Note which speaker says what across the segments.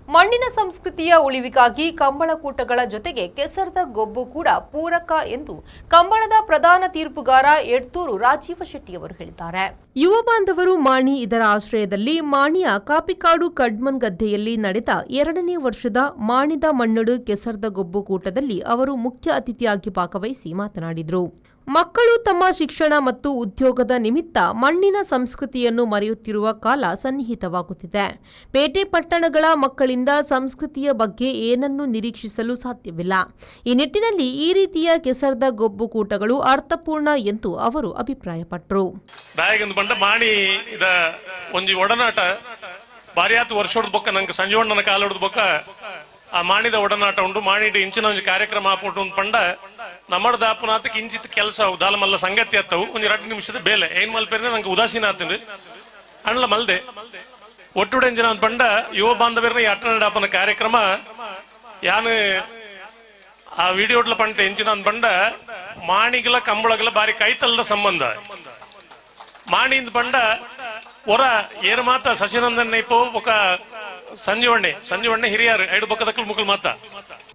Speaker 1: ಮಣ್ಣಿನ ಸಂಸ್ಕೃತಿಯ ಉಳಿವಿಗಾಗಿ ಕಂಬಳಕೂಟಗಳ ಜೊತೆಗೆ ಕೆಸರದ ಗೊಬ್ಬು ಕೂಡ ಪೂರಕ ಎಂದು ಕಂಬಳದ ಪ್ರಧಾನ ತೀರ್ಪುಗಾರ ಎಡ್ತೂರು ರಾಜೀವ ಶೆಟ್ಟಿಯವರು ಹೇಳಿದ್ದಾರೆ. ಯುವ ಬಾಂಧವರು ಮಾಣಿ ಇದರ ಆಶ್ರಯದಲ್ಲಿ ಮಾಣಿಯ ಕಾಪಿಕಾಡು ಕಡ್ಮನ್ ಗದ್ದೆಯಲ್ಲಿ ನಡೆದ 2ನೇ ವರ್ಷದ ಮಾಣಿದ ಮಣ್ಣಡು ಕೆಸರದ ಗೊಬ್ಬು ಕೂಟದಲ್ಲಿ ಅವರು ಮುಖ್ಯ ಅತಿಥಿಯಾಗಿ ಭಾಗವಹಿಸಿ ಮಾತನಾಡಿದರು. ಮಕ್ಕಳು ತಮ್ಮ ಶಿಕ್ಷಣ ಮತ್ತು ಉದ್ಯೋಗದ ನಿಮಿತ್ತ ಮಣ್ಣಿನ ಸಂಸ್ಕೃತಿಯನ್ನು ಮರೆಯುತ್ತಿರುವ ಕಾಲ ಸನ್ನಿಹಿತವಾಗುತ್ತಿದೆ. ಪೇಟೆ ಪಟ್ಟಣಗಳ ಮಕ್ಕಳಿಂದ ಸಂಸ್ಕೃತಿಯ ಬಗ್ಗೆ ಏನನ್ನೂ ನಿರೀಕ್ಷಿಸಲು ಸಾಧ್ಯವಿಲ್ಲ. ಈ ನಿಟ್ಟಿನಲ್ಲಿ ಈ ರೀತಿಯ ಕೆಸರದ ಗೊಬ್ಬು ಕೂಟಗಳು ಅರ್ಥಪೂರ್ಣ ಎಂದು ಅವರು ಅಭಿಪ್ರಾಯಪಟ್ಟರು.
Speaker 2: ಮಾಣಿ ಇದ ಒಂಜಿ ಒಡನಾಟ ಬಾರಿ ಆತು ವರ್ಷದ ಬೊಕ್ಕ ನಂಗೆ ಸಂಜೀವಣ್ಣನ ಕಾಲದ ಬೊಕ್ಕ ಆ ಮಾಣಿದ ಒಡನಾಟ ಉಂಡು. ಮಾಣಿಡ ಇಂಚಿನ ಒಂದು ಕಾರ್ಯಕ್ರಮ ಆಪುಂಟು ಪಂಡ ನಮ್ಮದ ಆಪುನಾತಕ್ಕೆ ಇಂಚಿತ್ ಕೆಲಸ ದಾಲ ಮಲ್ಲ ಸಂಗತಿ ಆತವು ಒಂದು 2 ನಿಮಿಷದ ಬೇಲೆ ಏನ್ ಮಲ್ಪೇರಿ ನಂಗೆ ಉದಾಸೀನ ಆತಂದು ಅಣ್ಣ ಮಲ್ದೆ ಒಟ್ಟುಡೆ ಎಂಜಿನ ಪಂಡ ಯುವ ಬಾಂಧವ್ಯರ ಈ ಅಟೆಂಡ್ ಆಪನ ಕಾರ್ಯಕ್ರಮ ಯಾನು ಆ ವಿಡಿಯೋಡ್ಲ ಪಂಡ ಎಂಚಿನ ಪಂಡ ಮಾಣಿಗಲ ಕಂಬಳಗಲ ಬಾರಿ ಕೈತಲ್ಲದ ಸಂಬಂಧ ಮಾಣಿಂದ ಪಂಡ ಹೊರ ಏರು ಮಾತ ಸಚಿನಂದನ್ ಇಪ್ಪು ఒక ಸಂಜೀವಣ್ಣೆ ಹಿರಿಯರು 2 ಪಕ್ಕದಕ್ಕಲು ಮುಕ್ಕಲು ಮಾತ.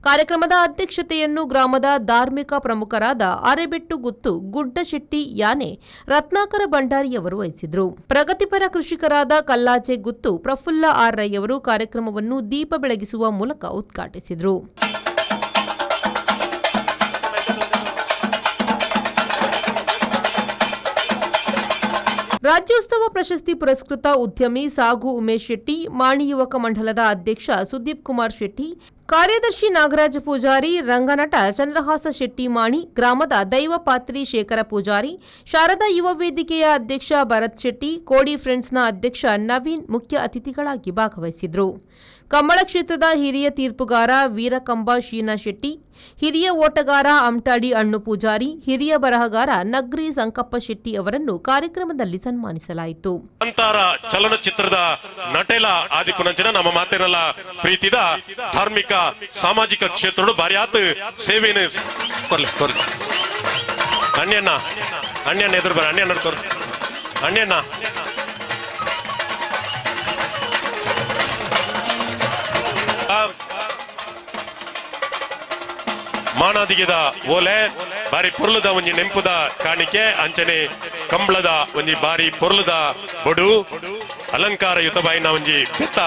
Speaker 1: ಕಾರ್ಯಕ್ರಮದ ಅಧ್ಯಕ್ಷತೆಯನ್ನು ಗ್ರಾಮದ ಧಾರ್ಮಿಕ ಪ್ರಮುಖರಾದ ಅರೆಬೆಟ್ಟು ಗುತ್ತು ಗುಡ್ಡಶೆಟ್ಟಿ ಯಾನೆ ರತ್ನಾಕರ ಭಂಡಾರಿಯವರು ವಹಿಸಿದರು. ಪ್ರಗತಿಪರ ಕೃಷಿಕರಾದ ಕಲ್ಲಾಚೆ ಗುತ್ತು ಪ್ರಫುಲ್ಲ ಆರ್ ರೈ ಅವರು ಕಾರ್ಯಕ್ರಮವನ್ನು ದೀಪ ಬೆಳಗಿಸುವ ಮೂಲಕ ಉದ್ಘಾಟಿಸಿದರು. ರಾಜ್ಯೋತ್ಸವ ಪ್ರಶಸ್ತಿ ಪುರಸ್ಕೃತ ಉದ್ಯಮಿ ಸಾಗು ಉಮೇಶ್ ಶೆಟ್ಟಿ, ಮಾಣಿ ಯುವಕ ಮಂಡಲದ ಅಧ್ಯಕ್ಷ ಸುದೀಪ್ ಕುಮಾರ್ ಶೆಟ್ಟಿ, ಕಾರ್ಯದರ್ಶಿ ನಾಗರಾಜ ಪೂಜಾರಿ, ರಂಗನಟ ಚಂದ್ರಹಾಸ ಶೆಟ್ಟಿ ಮಾಣಿ, ಗ್ರಾಮದ ದೈವಪಾತ್ರಿ ಶೇಖರ ಪೂಜಾರಿ, ಶಾರದಾ ಯುವ ವೇದಿಕೆಯ ಅಧ್ಯಕ್ಷ ಭರತ್ ಶೆಟ್ಟಿ, ಕೋಡಿ ಫ್ರೆಂಡ್ಸ್ನ ಅಧ್ಯಕ್ಷ ನವೀನ್ ಮುಖ್ಯ ಅತಿಥಿಗಳಾಗಿ ಭಾಗವಹಿಸಿದರು. ಕಂಬಳ ಕ್ಷೇತ್ರದ ಹಿರಿಯ ತೀರ್ಪುಗಾರ ವೀರಕಂಬ ಶೀನಾ ಶೆಟ್ಟಿ, ಹಿರಿಯ ಓಟಗಾರ ಅಮಟಾಡಿ ಅಣ್ಣು ಪೂಜಾರಿ, ಹಿರಿಯ ಬರಹಗಾರ ನಗ್ರಿ ಸಂಕಪ್ಪ ಶೆಟ್ಟಿ ಅವರನ್ನು ಕಾರ್ಯಕ್ರಮದಲ್ಲಿ ಸನ್ಮಾನಿಸಲಾಯಿತು.
Speaker 3: ಅಂತಾರ ಚಲನಚಿತ್ರದ ನಟೆಲ ಆದಿಪುನಂಚಿನ ನಮ್ಮ ಮಾತೇನಲ್ಲ ಪ್ರೀತಿದ ಧಾರ್ಮಿಕ ಸಾಮಾಜಿಕ ಕ್ಷೇತ್ರಗಳು ಬಾರಿ ಆತ ಸೇವೆಯನ್ನು ಅಣ್ಣ ಎದುರು ಬರ ಅಣ್ಣ ನಡ್ಕೋರು ಅಣ್ಣ ಮಾನಾದಿಗೆದ ಓಲೆ ಬಾರಿ ಪೊರ್ಲದ ಒಂಜಿ ನೆಂಪುದ ಕಾಣಿಕೆ ಅಂಚನೆ ಕಂಬಳದ ಒಂಜಿ ಬಾರಿ ಪೊರ್ಲದ ಬೊಡು ಅಲಂಕಾರ ಯುತಬಾಯಿನ ಒಂಜಿ ಬೆತ್ತ.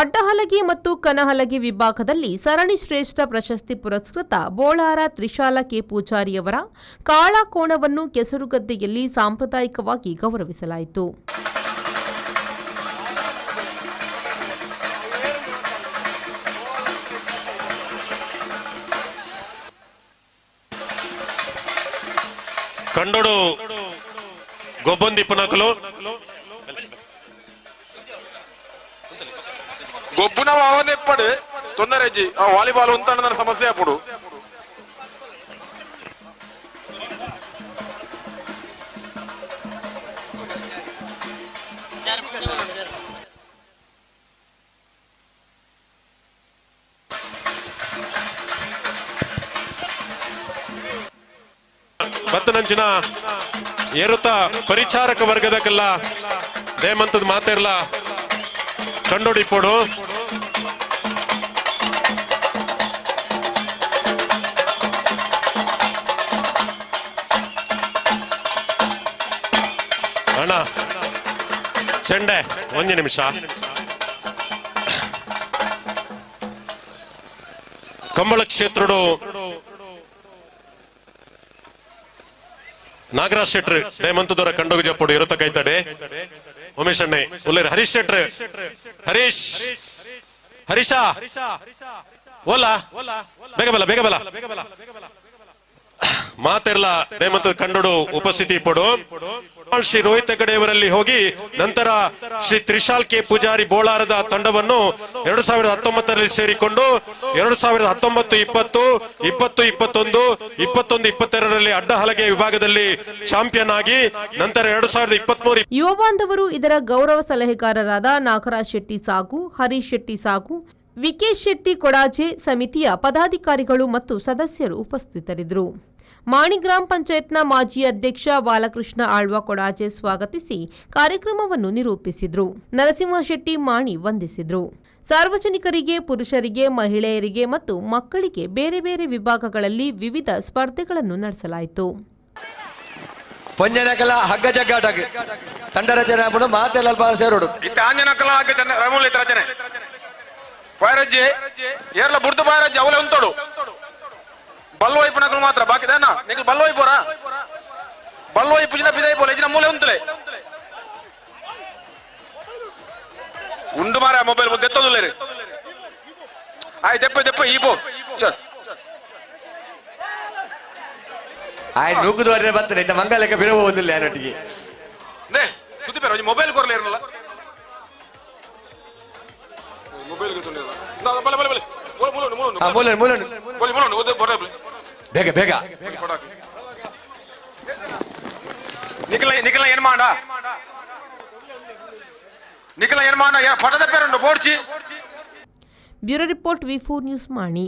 Speaker 1: ಅಡ್ಡಹಲಗಿ ಮತ್ತು ಕನಹಲಗಿ ವಿಭಾಗದಲ್ಲಿ ಸರಣಿ ಶ್ರೇಷ್ಠ ಪ್ರಶಸ್ತಿ ಪುರಸ್ಕೃತ ಬೋಳಾರ ತ್ರಿಶಾಲ ಕೆ ಪೂಜಾರಿಯವರ ಕಾಳ ಕೋಣವನ್ನು ಕೆಸರುಗದ್ದೆಯಲ್ಲಿ ಸಾಂಪ್ರದಾಯಿಕವಾಗಿ ಗೌರವಿಸಲಾಯಿತು.
Speaker 3: ಕಂಡೋಡು ಗೊಬ್ಬೊಂದಿ ಪುನಕಲು
Speaker 4: ಗೊಬ್ಬುನ ವಾವನೆಪ್ಪಡು ತೊಂದರೆಜ್ಜಿ ಆ ವಾಲಿಬಾಲ್ ಉಂತಣ್ಣ ಸಮಸ್ಯೆ ಅಪ್ಪಡು
Speaker 3: ಬತ್ತನಂಚಿನ ಏರುತ್ತ ಪರಿಚಾರಕ ವರ್ಗದಕ್ಕೆಲ್ಲ ದೇಮಂತದ ಮಾತೆರ್ಲ ಕಂಡೋಡಿಪೋಡು ಅಣ್ಣ ಚೆಂಡೆ 1 ನಿಮಿಷ. ಕಂಬಳ ಕ್ಷೇತ್ರಡು ನಾಗರಾಜ್ ಶೆಟ್ರು ದಯಮಂತದವರ ಕಂಡೋಗ ಜಪ್ಪಡು ಇರುತ್ತ ಕೈತಡೆ ಉಮೇಶ್ ಅಣ್ಣೆ ಉಲ್ಲೇರ್ ಹರೀಶ್ ಶೆಟ್ರು ಹರೀಶ ಓಲಾ ಬೇಗ ಬಲ ಮಾತೆರ್ಲ ದಯಮಂತ ಕಂಡೋಡು ಉಪಸ್ಥಿತಿ ಪಡು. ಶ್ರೀ ರೋಹಿತ್ ಹೆಗಡೆಯವರಲ್ಲಿ ಹೋಗಿ ನಂತರ ಶ್ರೀ ತ್ರಿಶಾಲ್ ಕೆ ಪೂಜಾರಿ ಬೋಳಾರದ ತಂಡವನ್ನು 2019ರಲ್ಲಿ ಸೇರಿಕೊಂಡು 2019, 20, 21, 22ರಲ್ಲಿ ಅಡ್ಡಹಲಗೆ ವಿಭಾಗದಲ್ಲಿ ಚಾಂಪಿಯನ್ ಆಗಿ ನಂತರ 2023
Speaker 1: ಯುವ ಬಾಂಧವರು ಇದರ ಗೌರವ ಸಲಹೆಗಾರರಾದ ನಾಗರಾಜ್ ಶೆಟ್ಟಿ ಸಾಗು, ಹರೀಶ್ ಶೆಟ್ಟಿ ಸಾಗು, ವಿಕೇಶ್ ಶೆಟ್ಟಿ ಕೊಡಾಜೆ ಸಮಿತಿಯ ಪದಾಧಿಕಾರಿಗಳು ಮತ್ತು ಸದಸ್ಯರು ಉಪಸ್ಥಿತರಿದ್ದರು. ಮಾಣಿ ಗ್ರಾಮ ಪಂಚಾಯತ್ನ ಮಾಜಿ ಅಧ್ಯಕ್ಷ ಬಾಲಕೃಷ್ಣ ಆಳ್ವ ಕೊಡಾಜೆ ಸ್ವಾಗತಿಸಿ ಕಾರ್ಯಕ್ರಮವನ್ನು ನಿರೂಪಿಸಿದ್ರು. ನರಸಿಂಹಶೆಟ್ಟಿ ಮಾಣಿ ವಂದಿಸಿದ್ರು. ಸಾರ್ವಜನಿಕರಿಗೆ, ಪುರುಷರಿಗೆ, ಮಹಿಳೆಯರಿಗೆ ಮತ್ತು ಮಕ್ಕಳಿಗೆ ಬೇರೆ ಬೇರೆ ವಿಭಾಗಗಳಲ್ಲಿ ವಿವಿಧ ಸ್ಪರ್ಧೆಗಳನ್ನು ನಡೆಸಲಾಯಿತು.
Speaker 5: ಪೊಂಜನಕಲ ಹಗ್ಗ ಜಗ್ಗಾಟ ತಂಡ ರಚನೆ ಆಗ್ಬಿಟ್ಟು ಮಾತೆಲ್ಲ ಅಲ್ಪ ಸೇರೋಡು
Speaker 4: ಇತ್ತ ಆಂಜನಕಲ ರಮೂಲ್ ಇತ್ತ ರಚನೆ ಪಾಯರಜ್ಜಿ ಏರ್ಲ ಬುಡ್ದು ಪಾಯರಜ್ಜಿ ಅವಲೇ ಉಂಟೋಡು ಬಲ್ವೈಪು ನಕಲು ಮಾತ್ರ ಬಾಕಿದೇನ ನಿಖಲ್ ಬಲ್ವೈಪೋರ ಬಲ್ವೈಪು ಜಿನ ಪಿದೈ ಬೋಲೆ ಜಿನ ಮೂಲೆ ಉಂತಲೆ ಉಂಡು ಮಾರ ಮೊಬೈಲ್ ಮುಂದೆ ಎತ್ತೋದಿಲ್ಲ ರೀ ಆಯ್ ದೆಪ್ಪ ಈ ಬೋ
Speaker 5: ಆಯ್ ನೂಕುದು ಹೊರಗೆ ಬರ್ತಾನೆ ಇಂತ ಮಂಗಲಕ್ಕೆ ಬಿಡಬಹುದಿಲ್ಲ ಯಾರೊಟ್ಟಿಗೆ
Speaker 4: ನೇ ಸುದ್ದಿ ಬೇರೆ ಮೊಬೈಲ್ ಕೊರಲೇ ಇರಲ್ಲ ಮೊಬೈಲ್ ಬಲೆ ಬಲೆ ಬಲೆ
Speaker 5: ಬೇಗ ಬೇಗ
Speaker 4: ನಿಖಿಲ ಏನ್ ಮಾಡ ಪಟದ ಪೇರುಂಡು ಬೋಡ್ಚಿ.
Speaker 1: ಬ್ಯೂರೋ ರಿಪೋರ್ಟ್ V4 ನ್ಯೂಸ್ ಮಾಣಿ.